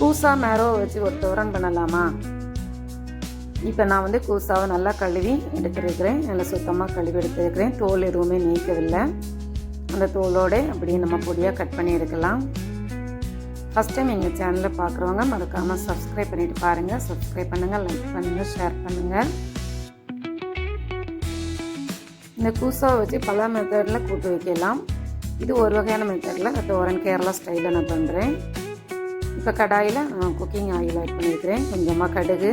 கூசா மேரோவை வச்சு ஒரு தோரன் பண்ணலாமா? இப்போ நான் வந்து கூசாவை நல்லா கழுவி எடுத்துருக்கிறேன். நல்லா சுத்தமாக கழுவி எடுத்துருக்கிறேன். தோல் எதுவுமே நீக்கவில்லை. அந்த தோலோடு அப்படியே நம்ம பொடியாக கட் பண்ணி எடுக்கலாம். ஃபஸ்ட் டைம் எங்கள் சேனலில் பார்க்குறவங்க மறக்காமல் சப்ஸ்கிரைப் பண்ணிவிட்டு பாருங்கள். சப்ஸ்கிரைப் பண்ணுங்கள், லைக் பண்ணுங்கள், ஷேர் பண்ணுங்கள். இந்த கூசாவை வச்சு பல மெத்தடில் கூட்டு வைக்கலாம். இது ஒரு வகையான மெத்தடில் தோரன் கேரளா ஸ்டைலில் நான் பண்ணுறேன். இப்போ கடாயில் நான் குக்கிங் ஆயில் ஆட் பண்ணியிருக்கிறேன். கொஞ்சமாக கடுகு,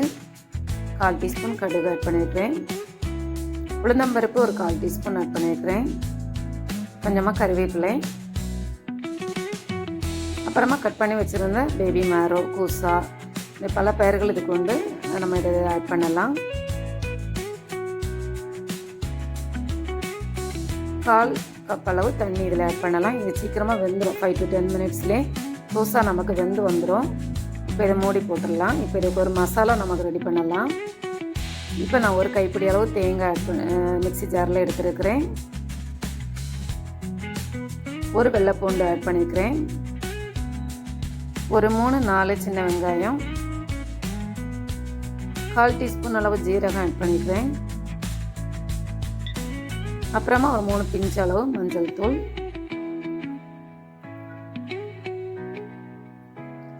1/4 டீஸ்பூன் கடுகு ஆட் பண்ணியிருக்கிறேன். உளுந்தம்பருப்பு ஒரு 1/4 டீஸ்பூன் ஆட் பண்ணியிருக்கிறேன். கொஞ்சமாக கருவேப்பிலை, அப்புறமா கட் பண்ணி வச்சுருந்த பேபி மேரோ, கூசா, இந்த பல பெயர்கள் இதுக்கு உண்டு. நம்ம இதை ஆட் பண்ணலாம். 1/4 கப் அளவு தண்ணி இதில் ஆட் பண்ணலாம். இது சீக்கிரமாக வெந்துடும். 5 to 10 மினிட்ஸ்லேயே தோசை நமக்கு வெந்து வந்துடும். இப்போ இதை மூடி போட்டுடலாம். இப்போ இதுக்கு ஒரு மசாலா நமக்கு ரெடி பண்ணலாம். இப்போ நான் ஒரு கைப்பிடி அளவு தேங்காய் ஆட் பண்ண மிக்ஸி ஜாரில் எடுத்துருக்கிறேன். ஒரு வெள்ளைப்பூண்டு ஆட் பண்ணிக்கிறேன். ஒரு 3-4 சின்ன வெங்காயம், 1/4 டீஸ்பூன் அளவு ஜீரகம் ஆட் பண்ணிக்கிறேன். அப்புறமா ஒரு 3 பிஞ்ச் அளவு மஞ்சள் தூள்,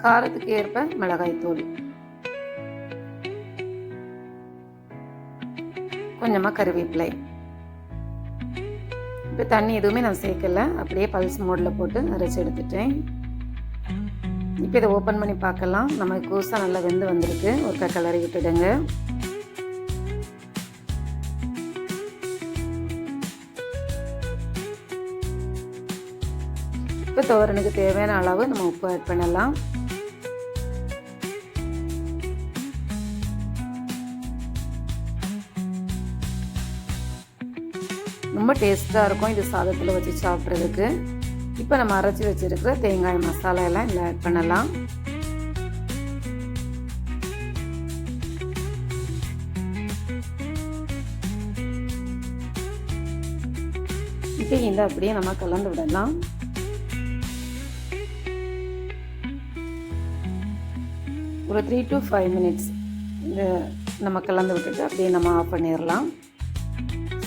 காரத்துக்கு ஏற்ப மிளகாய் தூள், கொஞ்சமாக கருவேப்பிலை. இப்போ தண்ணி எதுவுமே நான் சேர்க்கலை. அப்படியே பல்ஸ் மோடில் போட்டு அரைச்சி எடுத்துட்டேன். இப்போ இதை ஓப்பன் பண்ணி பார்க்கலாம். நம்ம கூசா நல்லா வெந்து வந்திருக்கு. ஒரு கிளறி விட்டுடுங்க. இப்போ தோரனுக்கு தேவையான அளவு நம்ம உப்பு ஆட் பண்ணலாம். ரொம்ப டேஸ்ட்டாக இருக்கும் இது சாதத்தில் வச்சு சாப்பிட்றதுக்கு. இப்போ நம்ம அரைச்சி வச்சுருக்கிற தேங்காய் மசாலா எல்லாம் இதில் ஆட் பண்ணலாம். இப்போ இந்த அப்படியே நம்ம கலந்து விடலாம். ஒரு 3 to 5 மினிட்ஸ் இந்த நம்ம கலந்து விட்டுட்டு அப்படியே நம்ம ஆஃப் பண்ணிடலாம்.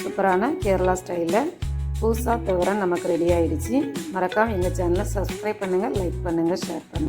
சூப்பரான கேரளா ஸ்டைலில் கூசா தோரன் நமக்கு ரெடி ஆகிடுச்சு. மறக்காமல் எங்கள் சேனலை சப்ஸ்கிரைப் பண்ணுங்கள், லைக் பண்ணுங்கள், ஷேர் பண்ணுங்கள்.